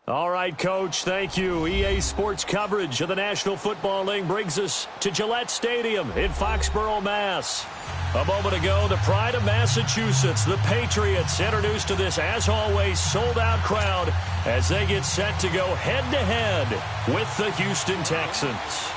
All right, Coach, thank you. EA Sports coverage of the National Football League brings us to Gillette Stadium in Foxborough, Mass. A moment ago, the pride of Massachusetts, the Patriots, introduced to this, as always, sold-out crowd as they get set to go head-to-head with the Houston Texans.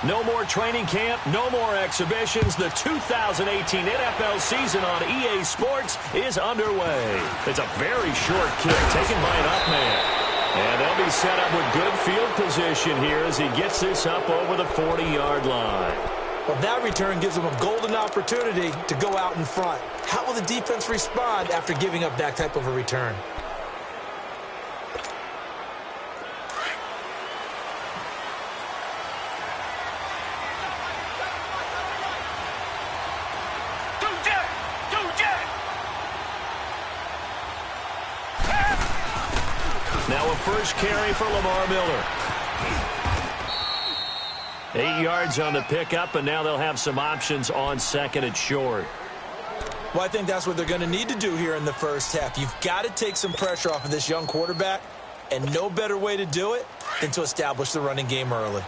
No more training camp, no more exhibitions. The 2018 NFL season on EA Sports is underway. It's a very short kick taken by an up man. And they'll be set up with good field position here as he gets this up over the 40-yard line. Well, that return gives them a golden opportunity to go out in front. How will the defense respond after giving up that type of a return? Now a first carry for Lamar Miller. 8 yards on the pickup, and now they'll have some options on second and short. Well, I think that's what they're going to need to do here in the first half. You've got to take some pressure off of this young quarterback, and no better way to do it than to establish the running game early.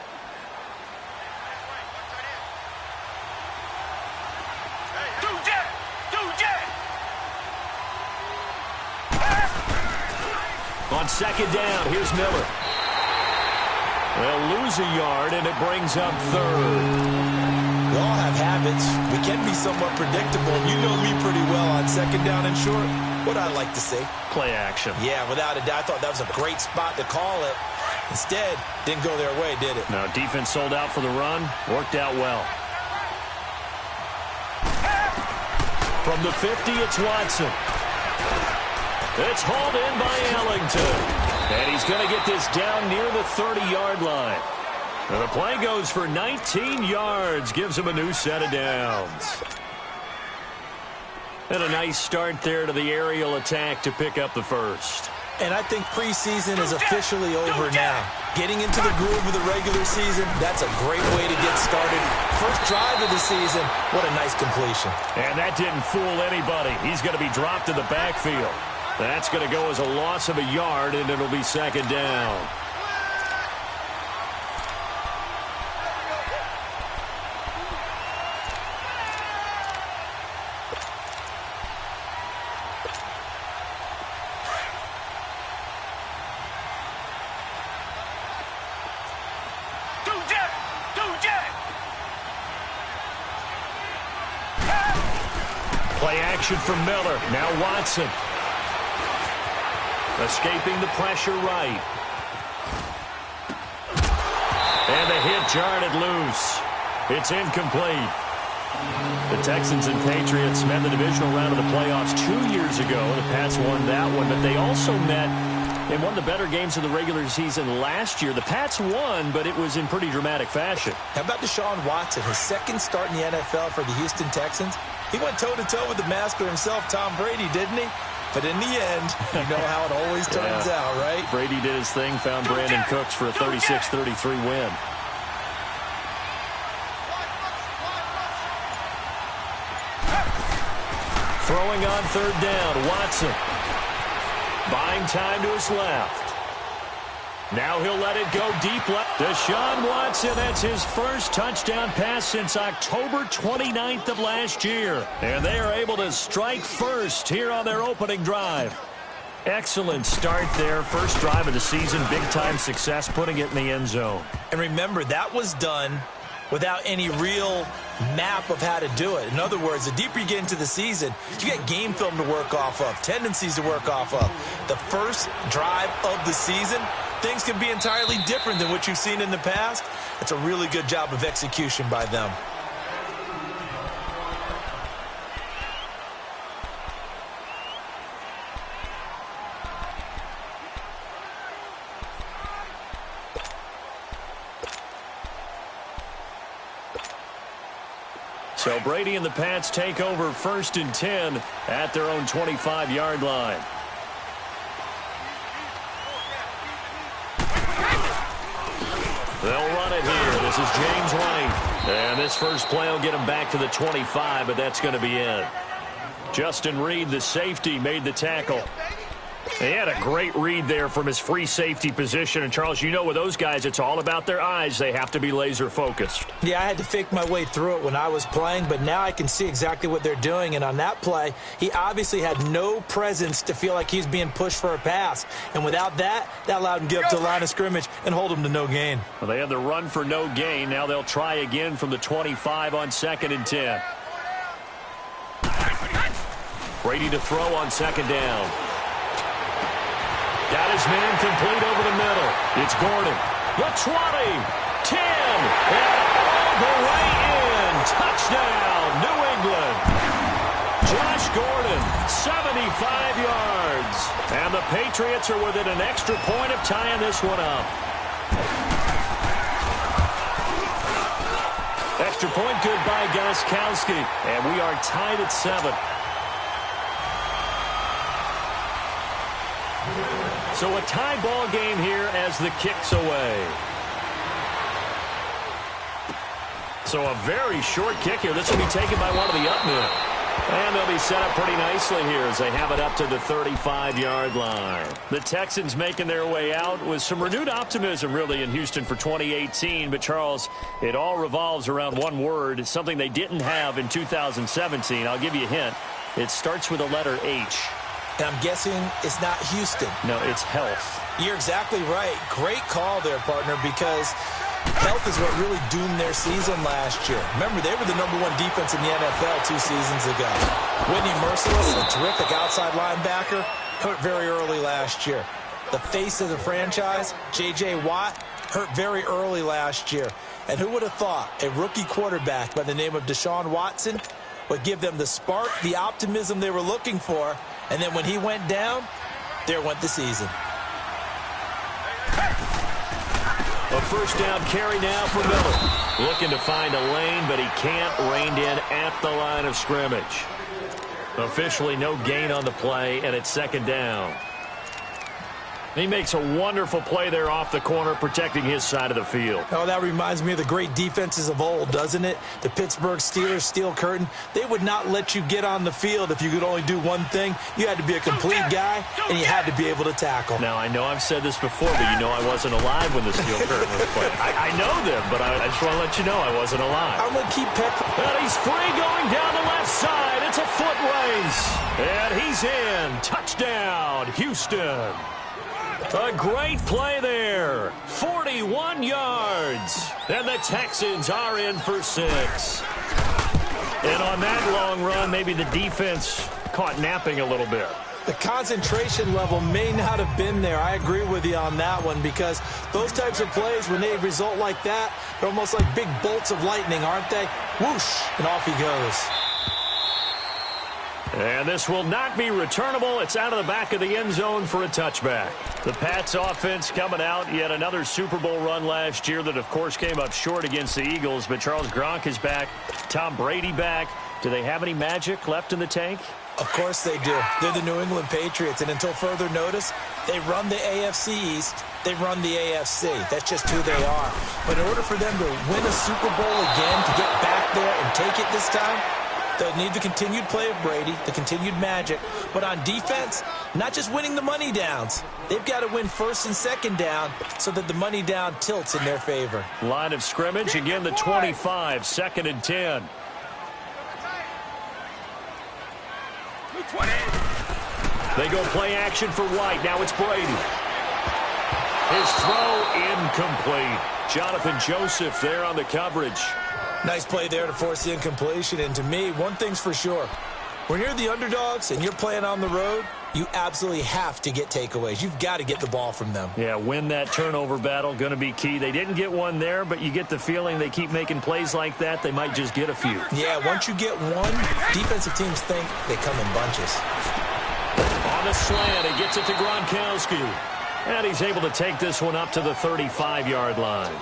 On second down, here's Miller. They'll lose a yard, and it brings up third. We all have habits. We can be somewhat predictable. You know me pretty well on second down and short. What I like to say? Play action. Yeah, without a doubt. I thought that was a great spot to call it. Instead, didn't go their way, did it? No, defense sold out for the run. Worked out well. From the 50, it's Watson. It's hauled in by Ellington. And he's going to get this down near the 30-yard line. And the play goes for 19 yards. Gives him a new set of downs. And a nice start there to the aerial attack to pick up the first. And I think preseason is officially over now. Getting into the groove of the regular season, that's a great way to get started. First drive of the season, what a nice completion. And that didn't fool anybody. He's going to be dropped in the backfield. That's going to go as a loss of a yard, and it'll be second down. Play action from Miller. Now Watson. Escaping the pressure right. And the hit jarred it loose. It's incomplete. The Texans and Patriots met the divisional round of the playoffs 2 years ago. The Pats won that one, but they also met in one of the better games of the regular season last year. The Pats won, but it was in pretty dramatic fashion. How about Deshaun Watson, his second start in the NFL for the Houston Texans? He went toe-to-toe with the master himself, Tom Brady, didn't he? But in the end, you know how it always turns out, right? Brady did his thing, found Brandon Cooks for a 36-33 win. Throwing on third down, Watson. Buying time to his left. Now he'll let it go deep left. Deshaun Watson, that's his first touchdown pass since October 29th of last year. And they are able to strike first here on their opening drive. Excellent start there. First drive of the season. Big-time success putting it in the end zone. And remember, that was done without any real map of how to do it. In other words, the deeper you get into the season, you get game film to work off of, tendencies to work off of. The first drive of the season, things can be entirely different than what you've seen in the past. It's a really good job of execution by them. So Brady and the Pats take over 1st and 10 at their own 25-yard line. They'll run it here. This is James White. And this first play will get him back to the 25, but that's going to be it. Justin Reed, the safety, made the tackle. He had a great read there from his free safety position. And, Charles, you know with those guys, it's all about their eyes. They have to be laser-focused. Yeah, I had to fake my way through it when I was playing, but now I can see exactly what they're doing. And on that play, he obviously had no presence to feel like he's being pushed for a pass. And without that, that allowed him to get up to the line of scrimmage and hold him to no gain. Well, they had the run for no gain. Now they'll try again from the 25 on 2nd and 10. Brady to throw on 2nd down. Got his man complete over the middle. It's Gordon. The 20, 10, and all the way in. Touchdown, New England. Josh Gordon, 75 yards. And the Patriots are within an extra point of tying this one up. Extra point good by Gostkowski. And we are tied at 7. So a tie ball game here as the kick's away. So a very short kick here. This will be taken by one of the up men. And they'll be set up pretty nicely here as they have it up to the 35-yard line. The Texans making their way out with some renewed optimism, really, in Houston for 2018. But, Charles, it all revolves around one word, something they didn't have in 2017. I'll give you a hint. It starts with the letter H. And I'm guessing it's not Houston. No, it's health. You're exactly right. Great call there, partner, because health is what really doomed their season last year. Remember, they were the #1 defense in the NFL 2 seasons ago. Whitney Merciless, a terrific outside linebacker, hurt very early last year. The face of the franchise, J.J. Watt, hurt very early last year. And who would have thought a rookie quarterback by the name of Deshaun Watson would give them the spark, the optimism they were looking for, and then when he went down, there went the season. A first down carry now for Miller. Looking to find a lane, but he can't. Reined in at the line of scrimmage. Officially no gain on the play, and it's 2nd down. He makes a wonderful play there off the corner, protecting his side of the field. Oh, that reminds me of the great defenses of old, doesn't it? The Pittsburgh Steelers, Steel Curtain. They would not let you get on the field if you could only do one thing. You had to be a complete guy, and you had to be able to tackle. Now, I know I've said this before, but you know I wasn't alive when the Steel Curtain was played. I know them, but I just want to let you know I wasn't alive. I'm going to keep pecking. And he's free going down the left side. It's a foot race. And he's in. Touchdown, Houston. A great play there. 41 yards. And the Texans are in for 6. And on that long run, maybe the defense caught napping a little bit. The concentration level may not have been there. I agree with you on that one, because those types of plays, when they result like that, they're almost like big bolts of lightning, aren't they? Whoosh, and off he goes. And this will not be returnable. It's out of the back of the end zone for a touchback. The Pats offense coming out. Yet another Super Bowl run last year that, of course, came up short against the Eagles. But Charles Gronk is back. Tom Brady back. Do they have any magic left in the tank? Of course they do. They're the New England Patriots. And until further notice, they run the AFC East. They run the AFC. That's just who they are. But in order for them to win a Super Bowl again, to get back there and take it this time, they'll need the continued play of Brady, the continued magic. But on defense, not just winning the money downs. They've got to win 1st and 2nd down so that the money down tilts in their favor. Line of scrimmage, again the 25, 2nd and 10. They go play action for White. Now it's Brady. His throw incomplete. Jonathan Joseph there on the coverage. Nice play there to force the incompletion. And to me, one thing's for sure. When you're the underdogs and you're playing on the road, you absolutely have to get takeaways. You've got to get the ball from them. Yeah, win that turnover battle, going to be key. They didn't get one there, but you get the feeling they keep making plays like that, they might just get a few. Yeah, once you get one, defensive teams think they come in bunches. On the slant, he gets it to Gronkowski. And he's able to take this one up to the 35-yard line.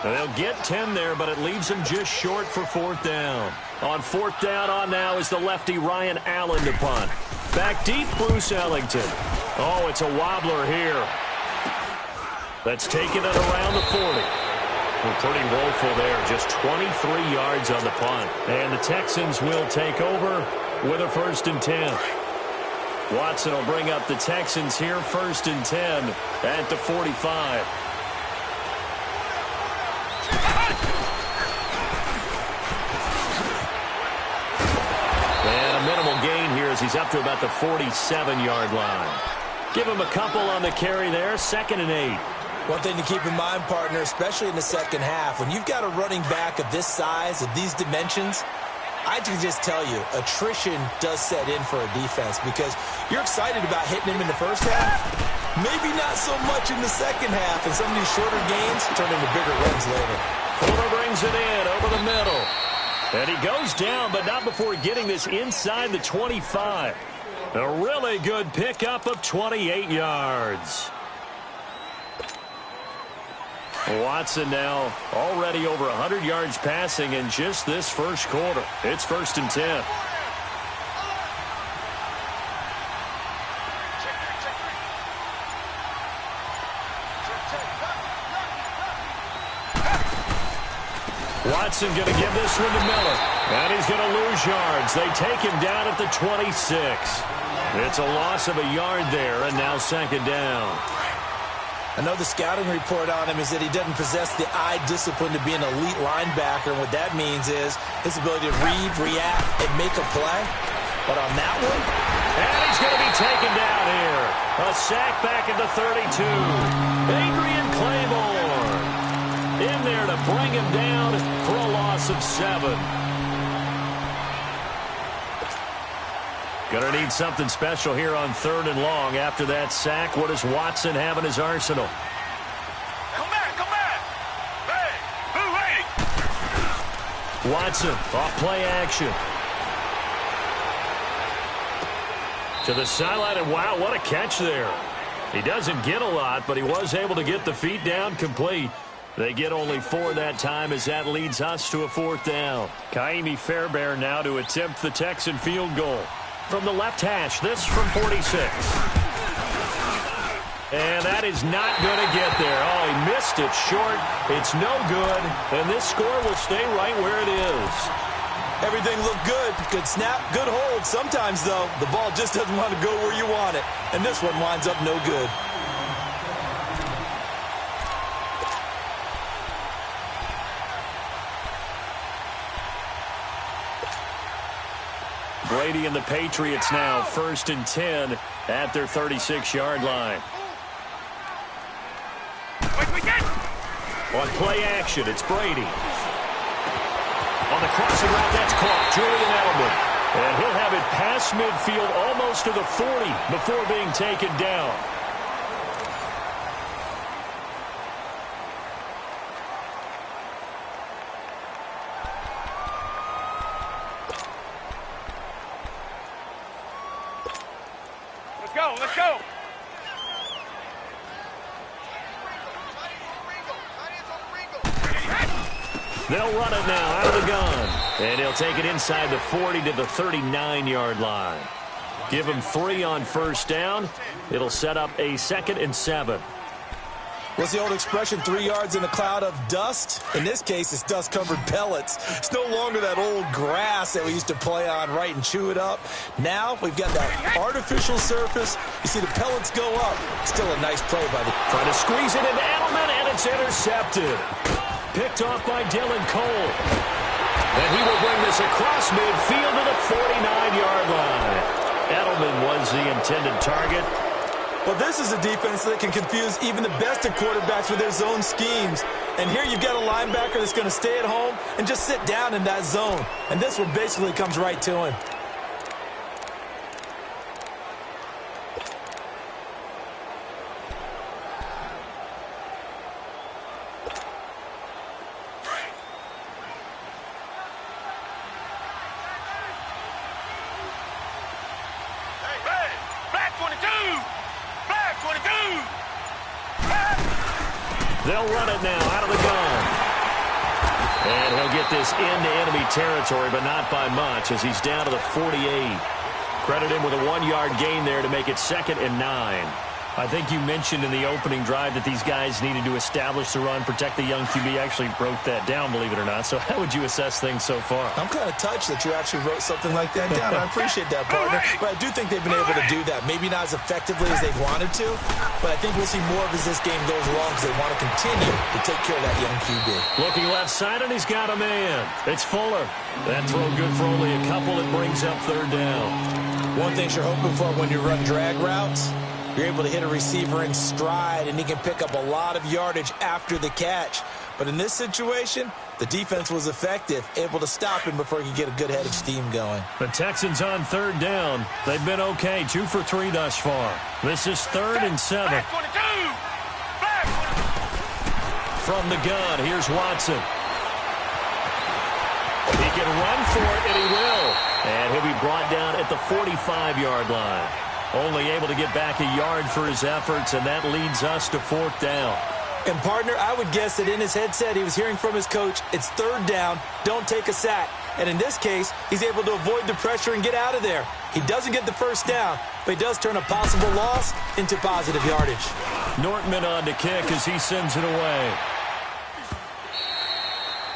Now they'll get 10 there, but it leaves them just short for 4th down. On 4th down on now is the lefty Ryan Allen to punt. Back deep, Bruce Ellington. Oh, it's a wobbler here. That's taken it around the 40. Well, pretty woeful there. Just 23 yards on the punt. And the Texans will take over with a 1st and 10. Watson will bring up the Texans here, 1st and 10 at the 45. And a minimal gain here as he's up to about the 47-yard line. Give him a couple on the carry there, 2nd and 8. One thing to keep in mind, partner, especially in the second half, when you've got a running back of this size, of these dimensions, I can just tell you, attrition does set in for a defense because you're excited about hitting him in the first half, maybe not so much in the second half, and some of these shorter gains turn into bigger runs later. Fuller brings it in over the middle. And he goes down, but not before getting this inside the 25. A really good pickup of 28 yards. Watson now already over 100 yards passing in just this first quarter. It's 1st and 10. Watson going to give this one to Miller. And he's going to lose yards. They take him down at the 26. It's a loss of a yard there, and now 2nd down. I know the scouting report on him is that he doesn't possess the eye discipline to be an elite linebacker. And what that means is his ability to read, react, and make a play. But on that one, and he's going to be taken down here. A sack back at the 32. Adrian Claiborne in there to bring him down for a loss of 7. Going to need something special here on 3rd and long after that sack. What does Watson have in his arsenal? Come back. Hey, who's waiting? Watson off play action. To the sideline, and wow, what a catch there. He doesn't get a lot, but he was able to get the feet down complete. They get only 4 that time as that leads us to a 4th down. Kaimi Fairbairn now to attempt the Texan field goal. From the left hash, this from 46. And that is not going to get there. Oh, he missed it short. It's no good. And this score will stay right where it is. everything looked good. Good snap, good hold. Sometimes, though, the ball just doesn't want to go where you want it. And this one winds up no good. Brady and the Patriots now 1st and 10 at their 36-yard line. On play action, it's Brady. On the crossing route, that's caught. Julian Edelman. And he'll have it past midfield almost to the 40 before being taken down. Let's go. They'll run it now out of the gun. And he'll take it inside the 40 to the 39-yard line. Give him 3 on first down. It'll set up a 2nd and 7. What's the old expression, 3 yards in a cloud of dust? In this case, it's dust-covered pellets. It's no longer that old grass that we used to play on, right, and chew it up. Now we've got that artificial surface. You see the pellets go up. Still a nice play by the... Trying to squeeze it into Edelman, and it's intercepted. Picked off by Dylan Cole. And he will bring this across midfield to the 49-yard line. Edelman was the intended target. Well, this is a defense that can confuse even the best of quarterbacks with their zone schemes. And here you've got a linebacker that's going to stay at home and just sit down in that zone. And this one basically comes right to him. They'll run it now out of the gun. And he'll get this into enemy territory, but not by much as he's down to the 48. Credit him with a 1-yard gain there to make it 2nd and 9. I think you mentioned in the opening drive that these guys needed to establish the run, protect the young QB. Actually wrote that down, believe it or not. So how would you assess things so far? I'm kind of touched that you actually wrote something like that down. I appreciate that, partner. But I do think they've been able to do that. Maybe not as effectively as they wanted to, but I think we'll see more of as this game goes along because they want to continue to take care of that young QB. Looking left side, and he's got a man. It's Fuller. That throw good for only a couple. It brings up third down. One thing you're hoping for when you run drag routes, you're able to hit a receiver in stride, and he can pick up a lot of yardage after the catch. But in this situation, the defense was effective, able to stop him before he could get a good head of steam going. The Texans on third down. They've been okay, 2 for 3 thus far. This is 3rd and 7. From the gun, here's Watson. He can run for it, and he will. And he'll be brought down at the 45-yard line. Only able to get back a yard for his efforts, and that leads us to 4th down. And, partner, I would guess that in his headset he was hearing from his coach, it's 3rd down, don't take a sack. And in this case, he's able to avoid the pressure and get out of there. He doesn't get the first down, but he does turn a possible loss into positive yardage. Nortman on to kick as he sends it away.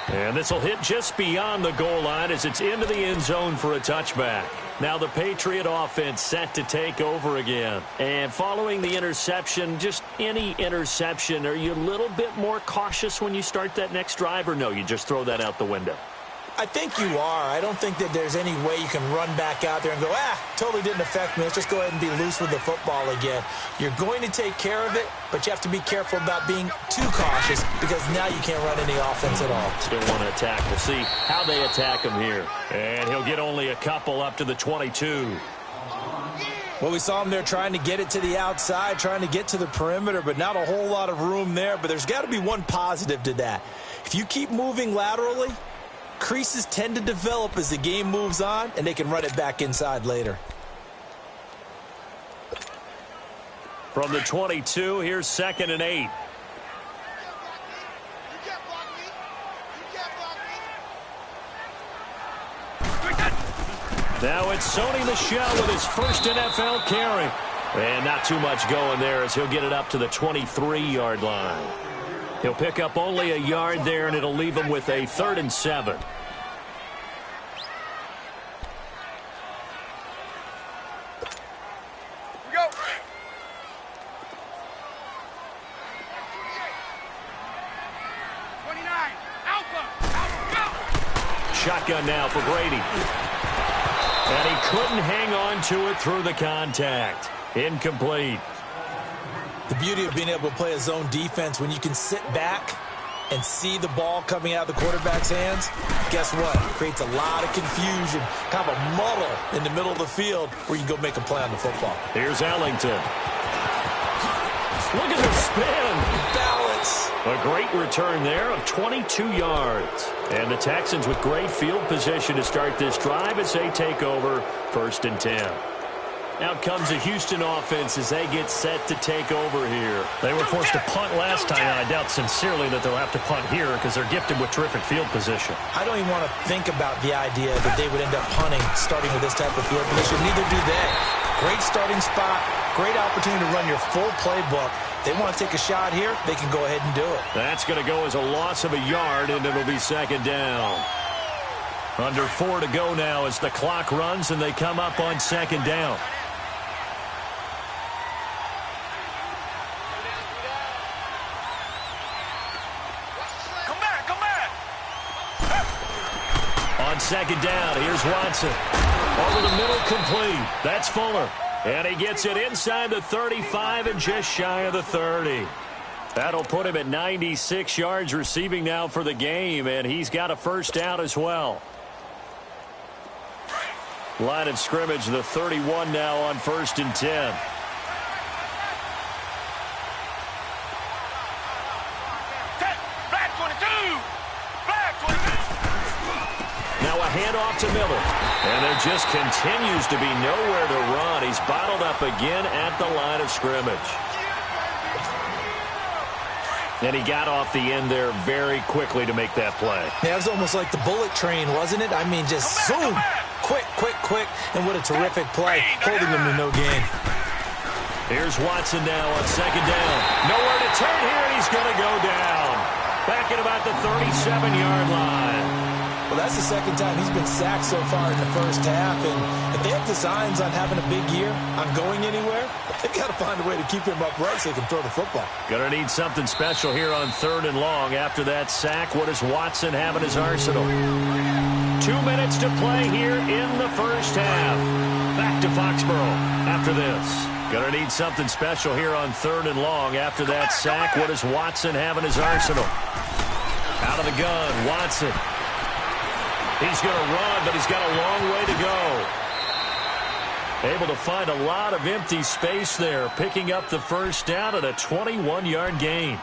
And this will hit just beyond the goal line as it's into the end zone for a touchback. Now the Patriot offense set to take over again. And following the interception, just any interception, are you a little bit more cautious when you start that next drive, or no, you just throw that out the window? I think you are. I don't think that there's any way you can run back out there and go, totally didn't affect me. Let's just go ahead and be loose with the football again. You're going to take care of it, but you have to be careful about being too cautious because now you can't run any offense at all. Still want to attack. We'll see how they attack him here. And he'll get only a couple up to the 22. Well, we saw him there trying to get it to the outside, trying to get to the perimeter, but not a whole lot of room there. But there's got to be one positive to that. If you keep moving laterally, creases tend to develop as the game moves on, and they can run it back inside later. From the 22, here's 2nd and 8. Now it's Sony Michel with his first NFL carry. And not too much going there as he'll get it up to the 23-yard line. He'll pick up only a yard there, and it'll leave him with a 3rd and 7. Go. Shotgun now for Brady. And he couldn't hang on to it through the contact. Incomplete. The beauty of being able to play a zone defense when you can sit back and see the ball coming out of the quarterback's hands, guess what? It creates a lot of confusion, kind of a muddle in the middle of the field where you can go make a play on the football. Here's Ellington. Look at the spin. Balance. A great return there of 22 yards. And the Texans with great field position to start this drive as they take over 1st and 10. Out comes the Houston offense as they get set to take over here. They were forced to punt last time, and I doubt sincerely that they'll have to punt here because they're gifted with terrific field position. I don't even want to think about the idea that they would end up punting starting with this type of field position. Neither do they. Great starting spot, great opportunity to run your full playbook. They want to take a shot here, they can go ahead and do it. That's going to go as a loss of a yard, and it'll be 2nd down. Under 4 to go now as the clock runs, and they come up on 2nd down. On 2nd down, here's Watson. Over the middle, complete. That's Fuller. And he gets it inside the 35 and just shy of the 30. That'll put him at 96 yards receiving now for the game, and he's got a first down as well. Line of scrimmage, the 31 now on 1st and 10. Now a handoff to Miller. And there just continues to be nowhere to run. He's bottled up again at the line of scrimmage. And he got off the end there very quickly to make that play. Yeah, it was almost like the bullet train, wasn't it? I mean, just zoom. Quick, quick, quick. And what a terrific play, holding them to no gain. Here's Watson now on second down. Nowhere to turn here, and he's going to go down. Back at about the 37-yard line. Well, that's the second time he's been sacked so far in the first half. And if they have designs on having a big year, on going anywhere, they've got to find a way to keep him upright so they can throw the football. Going to need something special here on 3rd and long. After that sack, what does Watson have in his arsenal? 2 minutes to play here in the first half. Back to Foxborough after this. Going to need something special here on 3rd and long. After that sack, what does Watson have in his arsenal? Out of the gun, Watson. He's going to run, but he's got a long way to go. Able to find a lot of empty space there, picking up the first down at a 21-yard gain.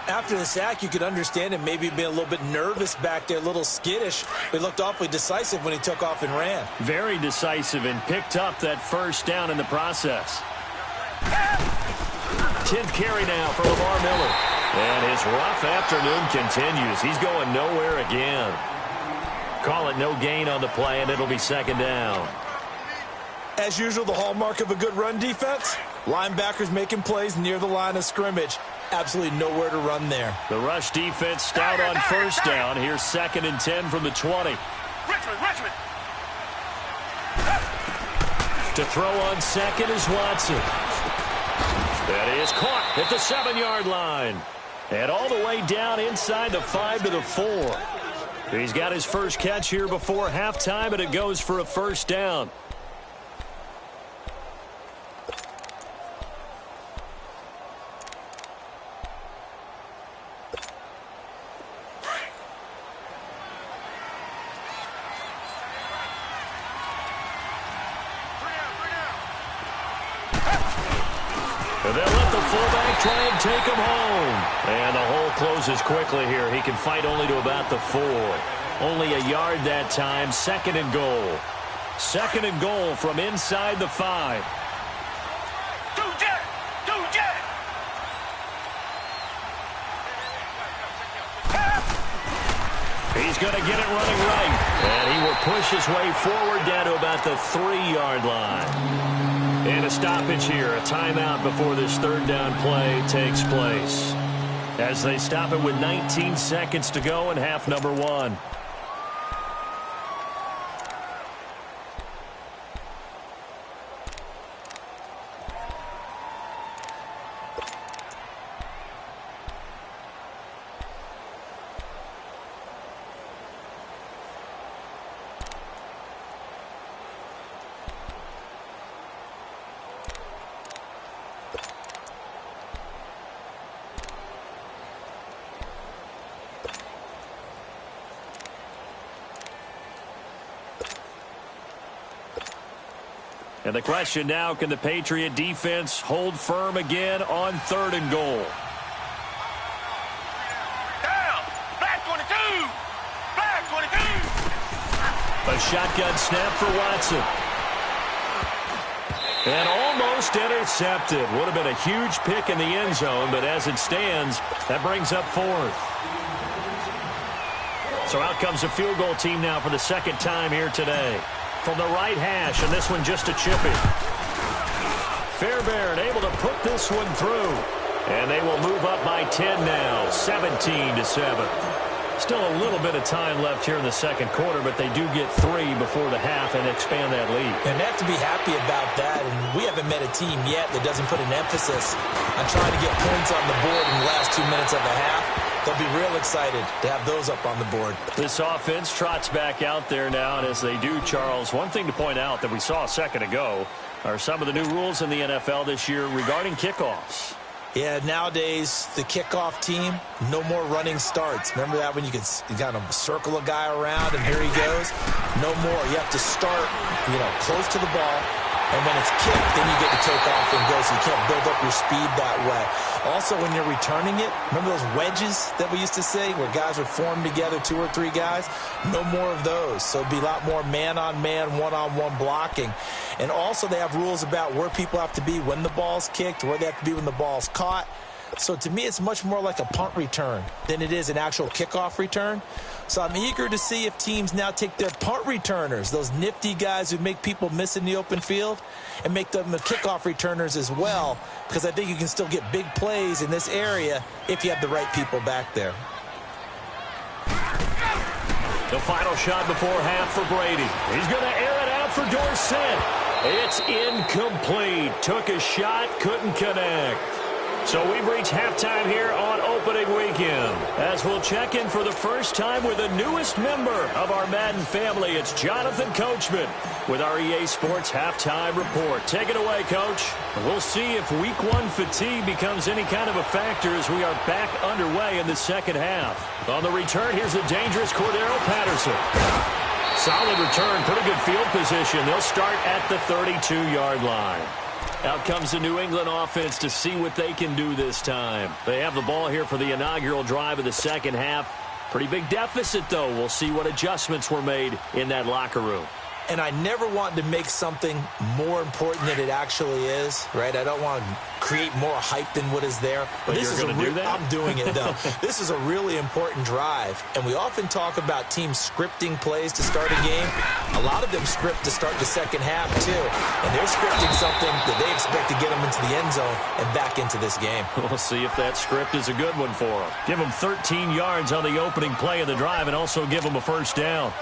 After the sack, you could understand him maybe being a little bit nervous back there, a little skittish. He looked awfully decisive when he took off and ran. Very decisive and picked up that first down in the process. 10th carry now for Lamar Miller. And his rough afternoon continues. He's going nowhere again. Call it no gain on the play, and it'll be second down. As usual, the hallmark of a good run defense, linebackers making plays near the line of scrimmage. Absolutely nowhere to run there. The rush defense stout on first down. Here's 2nd and 10 from the 20. Richmond. To throw on second is Watson. That is caught at the 7-yard line. And all the way down inside the 5 to the 4. He's got his first catch here before halftime, and it goes for a first down. And they'll let the fullback try and take him home. And the hole closes quickly here. He can fight only to about the 4. Only a yard that time. 2nd and goal. 2nd and goal from inside the 5. He's going to get it running right. And he will push his way forward down to about the 3-yard line. And a stoppage here, a timeout before this 3rd down play takes place. As they stop it with 19 seconds to go in half number 1. And the question now, can the Patriot defense hold firm again on 3rd and goal? Down! Black 22! Black 22! A shotgun snap for Watson. And almost intercepted. Would have been a huge pick in the end zone, but as it stands, that brings up 4th. So out comes a field goal team now for the 2nd time here today. From the right hash, and this one just a chip in. Fairbairn able to put this one through. And they will move up by 10 now, 17-7. Still a little bit of time left here in the 2nd quarter, but they do get 3 before the half and expand that lead. And they have to be happy about that, and we haven't met a team yet that doesn't put an emphasis on trying to get points on the board in the last 2 minutes of the half. They'll be real excited to have those up on the board. This offense trots back out there now, and as they do, Charles, one thing to point out that we saw a second ago are some of the new rules in the NFL this year regarding kickoffs. Yeah, nowadays, the kickoff team, no more running starts. Remember that when you kind of circle a guy around and here he goes? No more. You have to start, close to the ball. And when it's kicked, then you get to take off and go, so you can't build up your speed that way. Also, when you're returning it, remember those wedges that we used to say where guys would form together, 2 or 3 guys? No more of those. So it'd be a lot more man-on-man, one-on-one blocking. And also they have rules about where people have to be when the ball's kicked, where they have to be when the ball's caught. So to me, it's much more like a punt return than it is an actual kickoff return. So I'm eager to see if teams now take their punt returners, those nifty guys who make people miss in the open field, and make them the kickoff returners as well, because I think you can still get big plays in this area if you have the right people back there. The final shot before half for Brady. He's going to air it out for Dorsett. It's incomplete. Took a shot, couldn't connect. So we've reached halftime here on opening weekend. As we'll check in for the first time with the newest member of our Madden family, it's Jonathan Coachman with our EA Sports Halftime Report. Take it away, Coach. We'll see if Week 1 fatigue becomes any kind of a factor as we are back underway in the second half. On the return, here's the dangerous Cordero Patterson. Solid return, pretty good field position. They'll start at the 32-yard line. Out comes the New England offense to see what they can do this time. They have the ball here for the inaugural drive of the second half. Pretty big deficit, though. We'll see what adjustments were made in that locker room. And I never want to make something more important than it actually is, right? I don't want to create more hype than what is there. But this you're is going to do that? I'm doing it, though. This is a really important drive. And we often talk about teams scripting plays to start a game. A lot of them script to start the second half, too. And they're scripting something that they expect to get them into the end zone and back into this game. We'll see if that script is a good one for them. Give them 13 yards on the opening play of the drive and also give them a first down.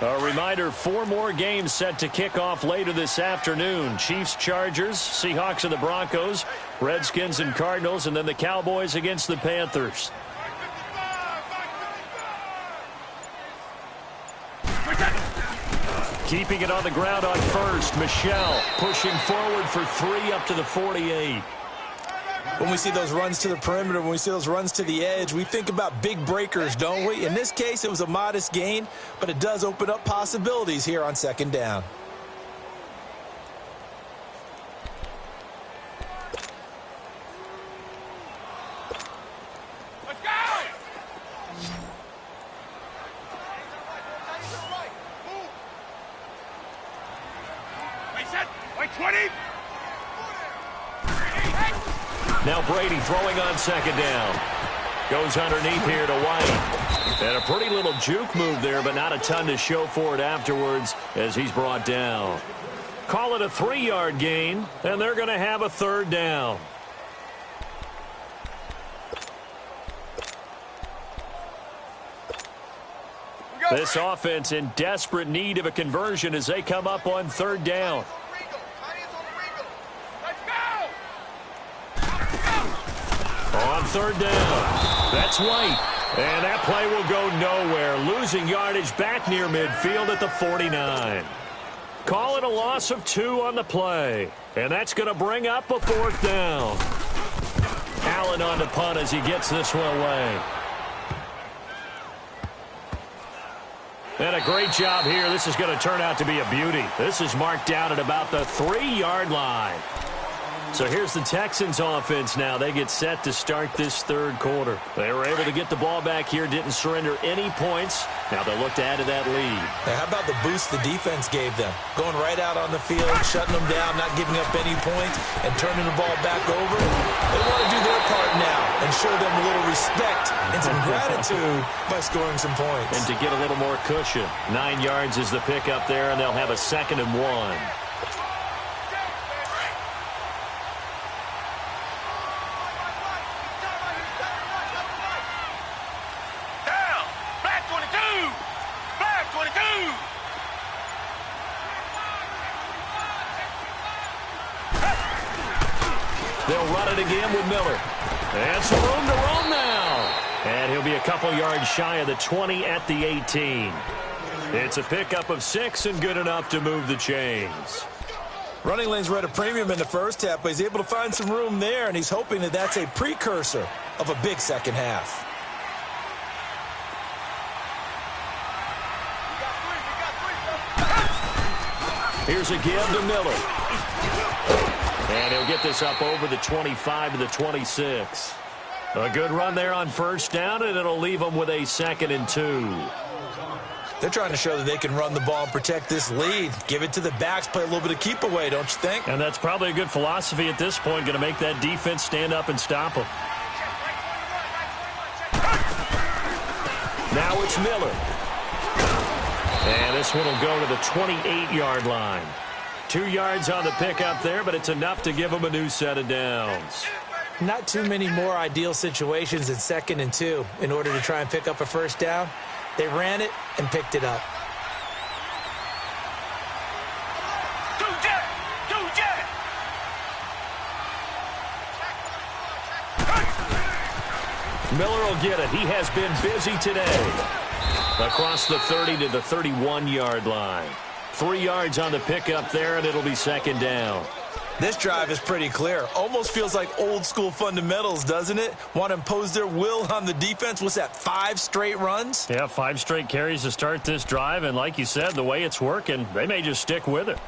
A reminder, 4 more games set to kick off later this afternoon. Chiefs, Chargers, Seahawks and the Broncos, Redskins and Cardinals, and then the Cowboys against the Panthers. Keeping it on the ground on first, Michelle pushing forward for 3 up to the 48. When we see those runs to the perimeter, when we see those runs to the edge, we think about big breakers, don't we? In this case, it was a modest gain, but it does open up possibilities here on second down. Let's go! Wait, set. Wait, 20. Now Brady throwing on second down. Goes underneath here to White. And a pretty little juke move there, but not a ton to show for it afterwards as he's brought down. Call it a 3-yard gain, and they're going to have a third down. This offense in desperate need of a conversion as they come up on third down. On third down, that's White. And that play will go nowhere. Losing yardage back near midfield at the 49. Call it a loss of 2 on the play. And that's going to bring up a fourth down. Allen on the punt as he gets this one away. And a great job here. This is going to turn out to be a beauty. This is marked down at about the 3-yard line. So here's the Texans offense now. They get set to start this third quarter. They were able to get the ball back here, didn't surrender any points. Now they'll look to add to that lead. Now, how about the boost the defense gave them? Going right out on the field, shutting them down, not giving up any points, and turning the ball back over. They want to do their part now and show them a little respect and some gratitude by scoring some points. And to get a little more cushion. 9 yards is the pickup there, and they'll have a 2nd and 1. They'll run it again with Miller. And some room to roam now. And he'll be a couple yards shy of the 20 at the 18. It's a pickup of 6 and good enough to move the chains. Running lanes were at a premium in the first half, but he's able to find some room there, and he's hoping that that's a precursor of a big second half. Here's a give to Miller. And he'll get this up over the 25 to the 26. A good run there on first down, and it'll leave him with a 2nd and 2. They're trying to show that they can run the ball and protect this lead. Give it to the backs, play a little bit of keep away, don't you think? And that's probably a good philosophy at this point, going to make that defense stand up and stop them. Now it's Miller. And this one will go to the 28-yard line. 2 yards on the pickup there, but it's enough to give them a new set of downs. Not too many more ideal situations in 2nd and 2 in order to try and pick up a first down. They ran it and picked it up. Miller will get it. He has been busy today. Across the 30 to the 31-yard line. 3 yards on the pickup there, and it'll be 2nd down. This drive is pretty clear. Almost feels like old school fundamentals, doesn't it? Want to impose their will on the defense. What's that, 5 straight runs? Yeah, 5 straight carries to start this drive, and like you said, the way it's working, they may just stick with it.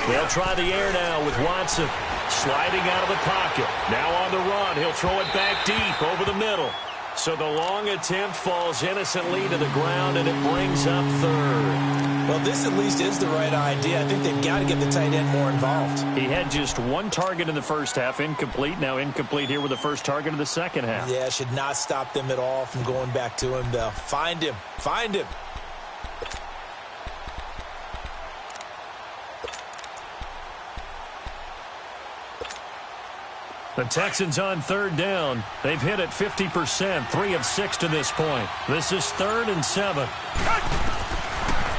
They'll try the air now with Watson sliding out of the pocket. Now on the run, he'll throw it back deep over the middle. So the long attempt falls innocently to the ground, and it brings up 3rd. Well, this at least is the right idea. I think they've got to get the tight end more involved. He had just 1 target in the first half, incomplete. Now incomplete here with the first target of the second half. Yeah, should not stop them at all from going back to him, though. Find him. Find him. The Texans on 3rd down. They've hit it 50%, 3 of 6 to this point. This is 3rd and 7.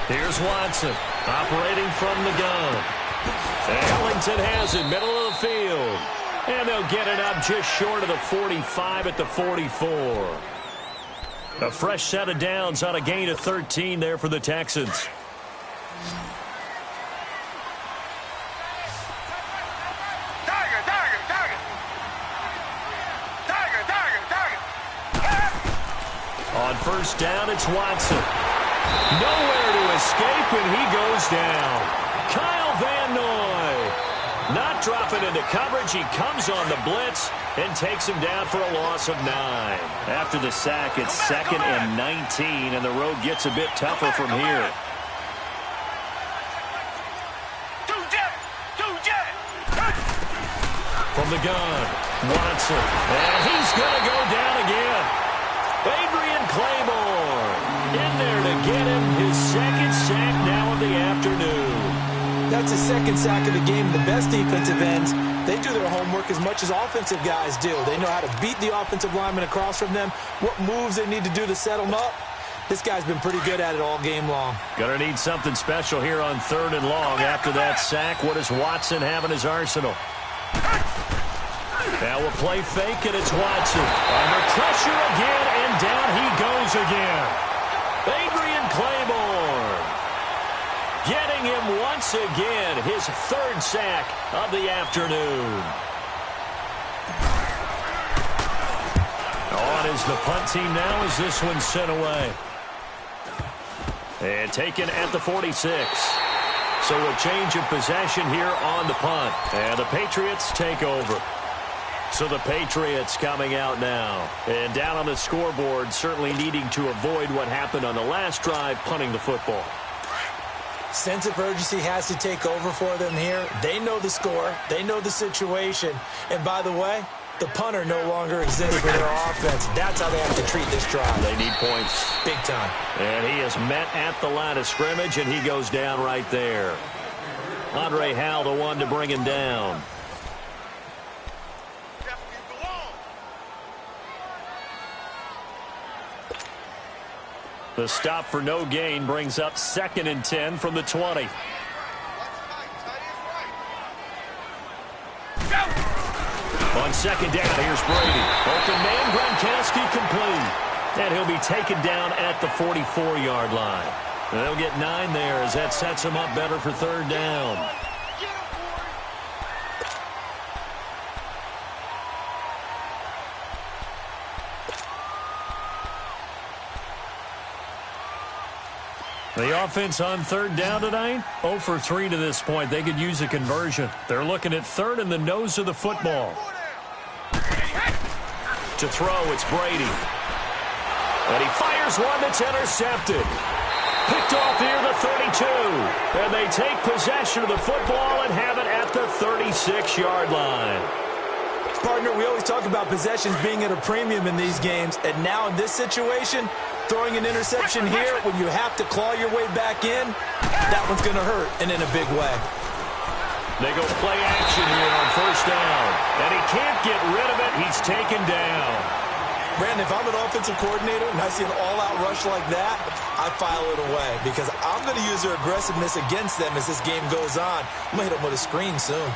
Here's Watson operating from the gun. Ellington has it, middle of the field. And they'll get it up just short of the 45 at the 44. A fresh set of downs on a gain of 13 there for the Texans. On 1st down, it's Watson. Nowhere to escape, and he goes down. Kyle Van Noy not dropping into coverage. He comes on the blitz and takes him down for a loss of 9. After the sack, it's 2nd and 19, and the road gets a bit tougher from here. From the gun, Watson. And he's going to go down again. Adrian Claiborne in there to get him his 2nd sack now of the afternoon. That's his 2nd sack of the game. The best defensive ends, they do their homework as much as offensive guys do. They know how to beat the offensive lineman across from them, what moves they need to do to set them up. This guy's been pretty good at it all game long. Gonna need something special here on 3rd and long. After that sack, what does Watson have in his arsenal? Now we'll play fake, and it's Watson. Under pressure again, and down he goes again. Adrian Claiborne getting him once again, his 3rd sack of the afternoon. On is the punt team now as this one's sent away. And taken at the 46. So a change of possession here on the punt. And the Patriots take over. So the Patriots coming out now. And down on the scoreboard, certainly needing to avoid what happened on the last drive, punting the football. Sense of urgency has to take over for them here. They know the score. They know the situation. And by the way, the punter no longer exists for their offense. That's how they have to treat this drive. They need points. Big time. And he is met at the line of scrimmage, and he goes down right there. Andre Howell, the one to bring him down. The stop for no gain brings up 2nd and 10 from the 20. On 2nd down, here's Brady. Open man, Gronkowski complete. And he'll be taken down at the 44-yard line. And they'll get 9 there as that sets him up better for 3rd down. The offense on third down tonight, 0 for 3 to this point. They could use a conversion. They're looking at third in the nose of the football. To throw, it's Brady. And he fires one that's intercepted. Picked off near the 32. And they take possession of the football and have it at the 36-yard line. Partner, we always talk about possessions being at a premium in these games. And now in this situation, throwing an interception here when you have to claw your way back in, that one's going to hurt, and in a big way. They go play action here on first down. And he can't get rid of it. He's taken down. Brandon, if I'm an offensive coordinator and I see an all-out rush like that, I file it away because I'm going to use their aggressiveness against them as this game goes on. I'm going to hit them with a screen soon.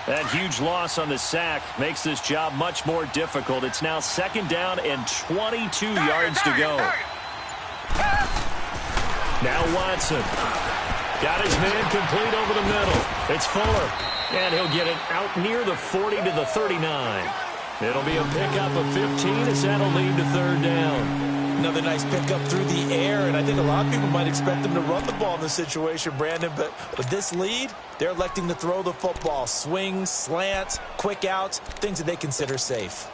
That huge loss on the sack makes this job much more difficult. It's now second down and 22 yards to go. Now Watson. Got his man complete over the middle. It's Fuller. And he'll get it out near the 40 to the 39. It'll be a pickup of 15 as that'll lead to third down. Another nice pickup through the air, and I think a lot of people might expect them to run the ball in this situation, Brandon, but with this lead, they're electing to throw the football. Swings, slants, quick outs, things that they consider safe.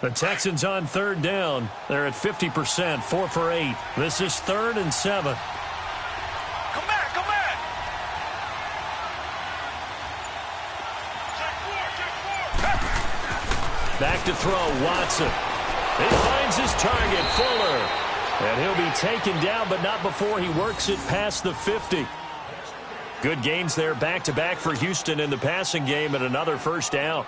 The Texans on third down. They're at 50%, 4 for 8. This is 3rd and 7. Come back, come back. Back to throw, Watson. He finds his target, Fuller. And he'll be taken down, but not before he works it past the 50. Good gains there, back-to-back for Houston in the passing game, and another first down.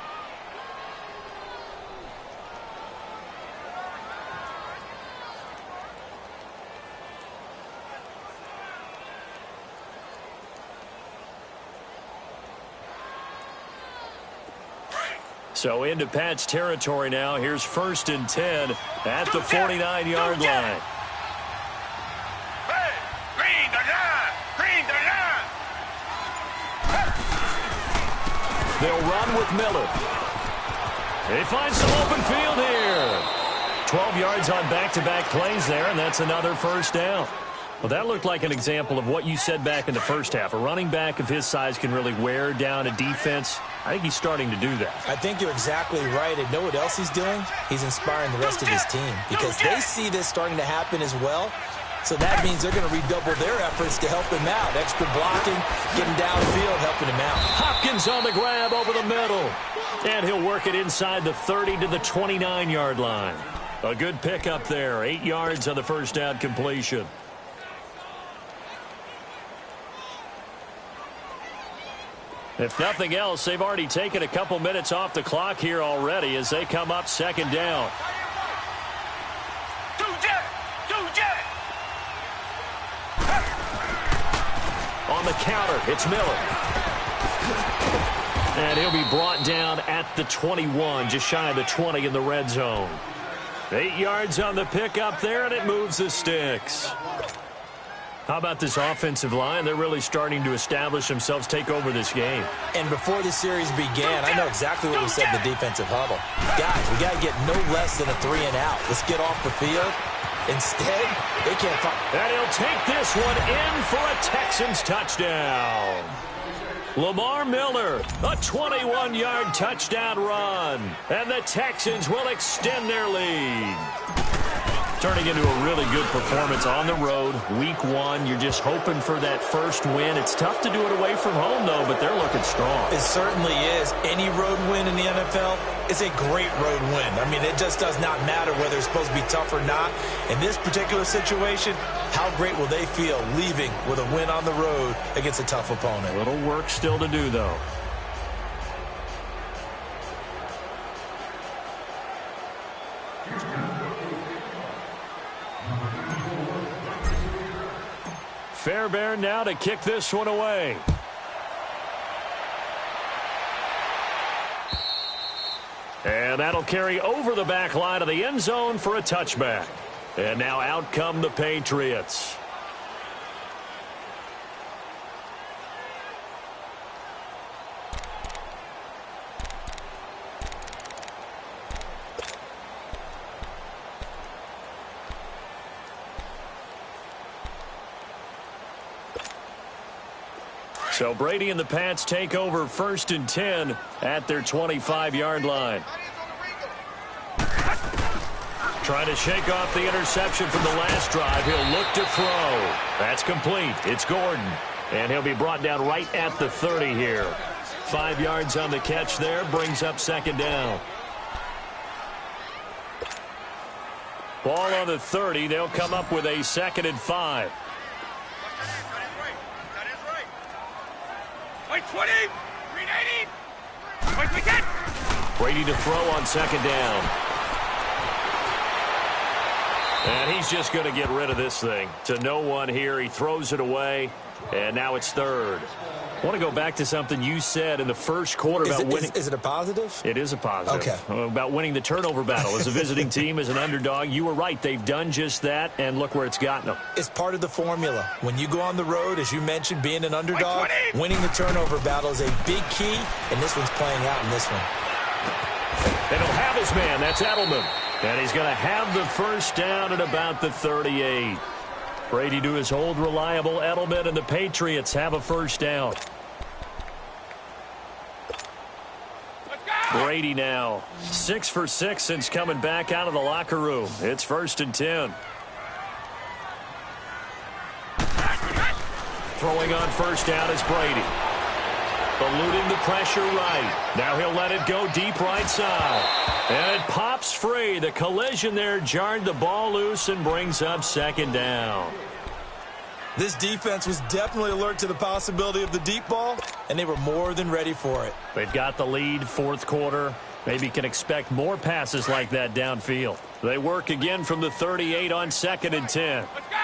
So into Pat's territory now. Here's 1st and 10 at the 49-yard line. Hey, green the line, green the line. They'll run with Miller. He finds some open field here. 12 yards on back-to-back plays there, and that's another first down. Well, that looked like an example of what you said back in the first half. A running back of his size can really wear down a defense. I think he's starting to do that. I think you're exactly right. And know what else he's doing? He's inspiring the rest of his team because they see this starting to happen as well. So that means they're going to redouble their efforts to help him out. Extra blocking, getting downfield, helping him out. Hopkins on the grab over the middle. And he'll work it inside the 30 to the 29-yard line. A good pickup there. 8 yards on the first down completion. If nothing else, they've already taken a couple minutes off the clock here already as they come up second down. On the counter, it's Miller. And he'll be brought down at the 21, just shy of the 20 in the red zone. 8 yards on the pickup there, and it moves the sticks. How about this offensive line? They're really starting to establish themselves, take over this game. And before the series began, I know exactly what we said in the defensive huddle. Guys, we got to get no less than a 3 and out. Let's get off the field. Instead, they can't find. And he'll take this one in for a Texans touchdown. Lamar Miller, a 21-yard touchdown run. And the Texans will extend their lead. Turning into a really good performance on the road. Week 1, you're just hoping for that first win. It's tough to do it away from home, though, but they're looking strong. It certainly is. Any road win in the NFL is a great road win. I mean, it just does not matter whether it's supposed to be tough or not. In this particular situation, how great will they feel leaving with a win on the road against a tough opponent? A little work still to do, though. Fairbairn now to kick this one away. And that'll carry over the back line of the end zone for a touchback. And now out come the Patriots. So Brady and the Pats take over 1st and 10 at their 25-yard line. Trying to shake off the interception from the last drive. He'll look to throw. That's complete. It's Gordon. And he'll be brought down right at the 30 here. 5 yards on the catch there. Brings up 2nd down. Ball on the 30. They'll come up with a 2nd and 5. Wait, 20! 380! Wait, we get! Brady to throw on 2nd down. And he's just going to get rid of this thing. To no one here. He throws it away. And now it's 3rd. I want to go back to something you said in the first quarter about winning. Is it a positive? It is a positive. Okay. About winning the turnover battle as a visiting team, as an underdog. You were right. They've done just that, and look where it's gotten them. It's part of the formula. When you go on the road, as you mentioned, being an underdog, winning the turnover battle is a big key, and this one's playing out in this one. And he'll have his man. That's Edelman. And he's going to have the 1st down at about the 38. Brady to his old reliable Edelman, and the Patriots have a 1st down. Brady now 6 for 6 since coming back out of the locker room. It's 1st and 10. Throwing on 1st down is Brady. Eluding the pressure right. Now he'll let it go deep right side. And it pops free. The collision there jarred the ball loose and brings up 2nd down. This defense was definitely alert to the possibility of the deep ball, and they were more than ready for it. They've got the lead, 4th quarter. Maybe can expect more passes like that downfield. They work again from the 38 on 2nd and 10. Let's go!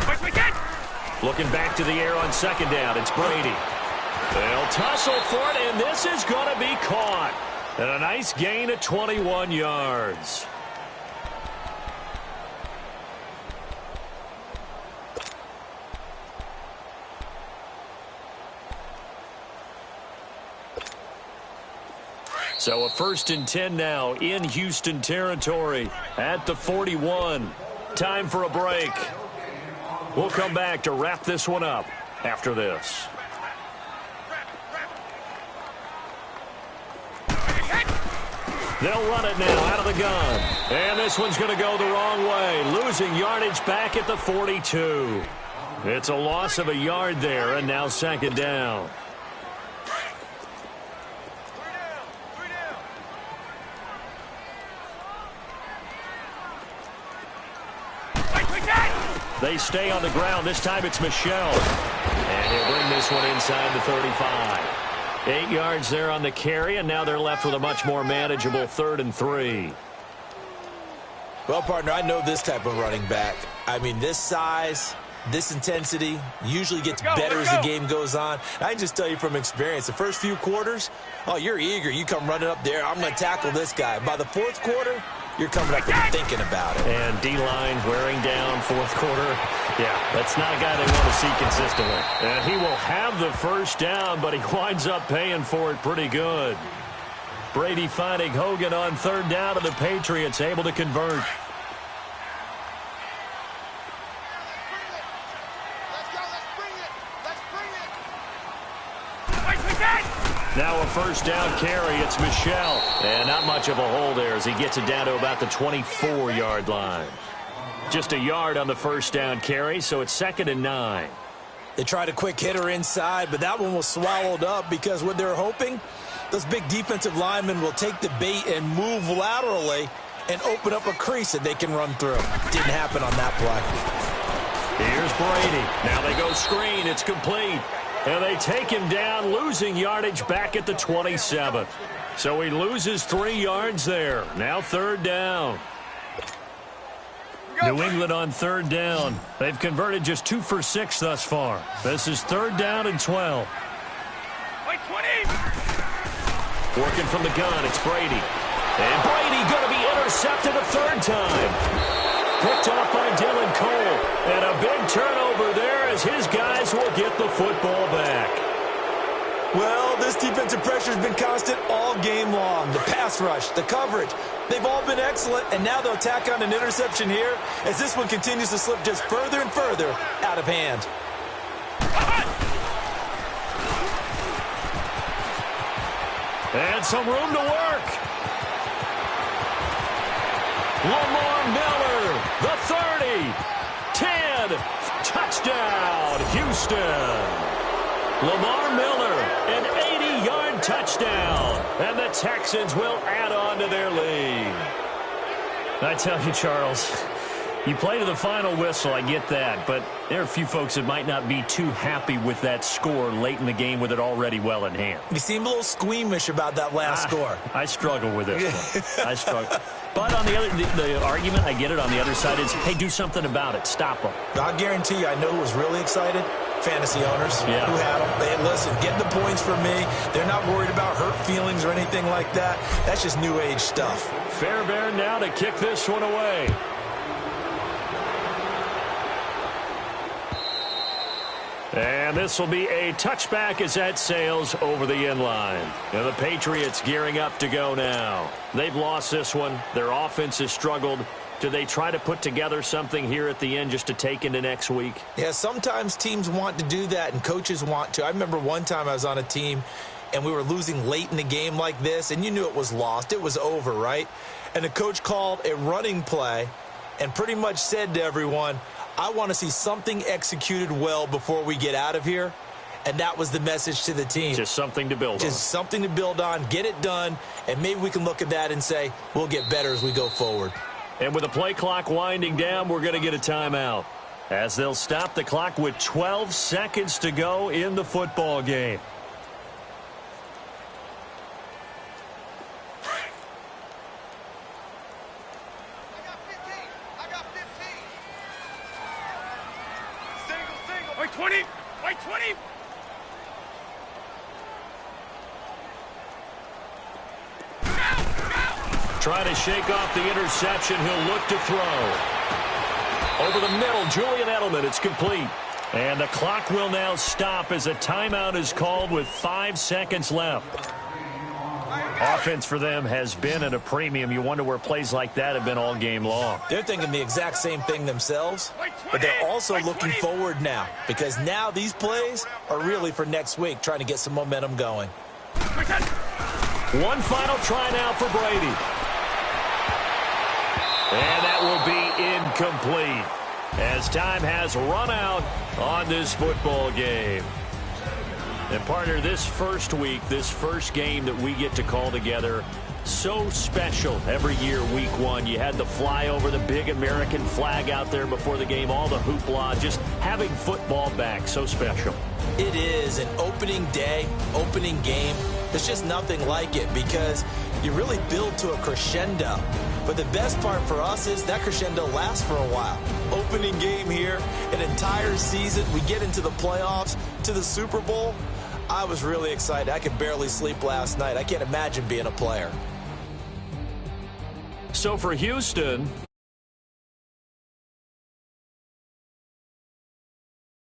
Wait, we get! Looking back to the air on 2nd down. It's Brady. They'll tussle for it, and this is going to be caught. And a nice gain of 21 yards. So a 1st and 10 now in Houston territory at the 41. Time for a break. We'll come back to wrap this one up after this. They'll run it now out of the gun. And this one's going to go the wrong way. Losing yardage back at the 42. It's a loss of a yard there, and now 2nd down. They stay on the ground. This time it's Michel. And he'll bring this one inside the 35. 8 yards there on the carry, and now they're left with a much more manageable 3rd and 3. Well, partner, I know this type of running back. I mean, this size, this intensity usually gets better as the game goes on. I can just tell you from experience, the first few quarters, oh, you're eager. You come running up there. I'm going to tackle this guy. By the 4th quarter, you're coming up and thinking about it. And D-line wearing down 4th quarter. Yeah, that's not a guy they want to see consistently. And he will have the 1st down, but he winds up paying for it pretty good. Brady finding Hogan on 3rd down, and the Patriots able to convert. Now a 1st down carry. It's Michel. And not much of a hole there as he gets it down to about the 24-yard line. Just a yard on the 1st down carry, so it's 2nd and 9. They tried a quick hitter inside, but that one was swallowed up because what they're hoping, those big defensive linemen will take the bait and move laterally and open up a crease that they can run through. Didn't happen on that play. Here's Brady. Now they go screen. It's complete. And they take him down, losing yardage back at the 27. So he loses 3 yards there. Now 3rd down. New England on 3rd down. They've converted just 2 for 6 thus far. This is 3rd down and 12. Wait, 20! Working from the gun, it's Brady. And Brady intercepted a third time. Picked off by Dylan Cole. And a big turnover there as his guys will get the football back. Well, this defensive pressure has been constant all game long. The pass rush, the coverage, they've all been excellent, and now they'll tack on an interception here as this one continues to slip just further and further out of hand. And some room to work. Lamar Miller, the 30, 10, touchdown, Houston. Lamar Miller, an 80-yard touchdown, and the Texans will add on to their lead. I tell you, Charles, you play to the final whistle, I get that, but there are a few folks that might not be too happy with that score late in the game with it already well in hand. You seem a little squeamish about that last score. I struggle with this one. I struggle. But on the argument, I get it, on the other side is, hey, do something about it. Stop them. I guarantee you, I know who was really excited. Fantasy owners who had them. They listen, get the points for me. They're not worried about hurt feelings or anything like that. That's just new age stuff. Fairbairn now to kick this one away. And this will be a touchback as that sails over the end line. And the Patriots gearing up to go now. They've lost this one. Their offense has struggled. Do they try to put together something here at the end just to take into next week? Yeah, sometimes teams want to do that and coaches want to. I remember one time I was on a team and we were losing late in the game like this, and you knew it was lost. It was over, right? And the coach called a running play and pretty much said to everyone, I want to see something executed well before we get out of here. And that was the message to the team. Just something to build on. Just something to build on, get it done, and maybe we can look at that and say, we'll get better as we go forward. And with the play clock winding down, we're going to get a timeout as they'll stop the clock with 12 seconds to go in the football game. I got 15. Single. Wait, 20. Wait, 20. Trying to shake off the interception. He'll look to throw. Over the middle, Julian Edelman. It's complete. And the clock will now stop as a timeout is called with 5 seconds left. Offense for them has been at a premium. You wonder where plays like that have been all game long. They're thinking the exact same thing themselves, but they're also looking forward now because now these plays are really for next week, trying to get some momentum going. One final try now for Brady. And that will be incomplete as time has run out on this football game. And, partner, this first week, this first game that we get to call together, so special every year, week one. You had the flyover, the big American flag out there before the game, all the hoopla, just having football back, so special. It is an opening day, opening game. There's just nothing like it because you really build to a crescendo. But the best part for us is that crescendo lasts for a while. Opening game here, an entire season. We get into the playoffs, to the Super Bowl. I was really excited. I could barely sleep last night. I can't imagine being a player. So for Houston,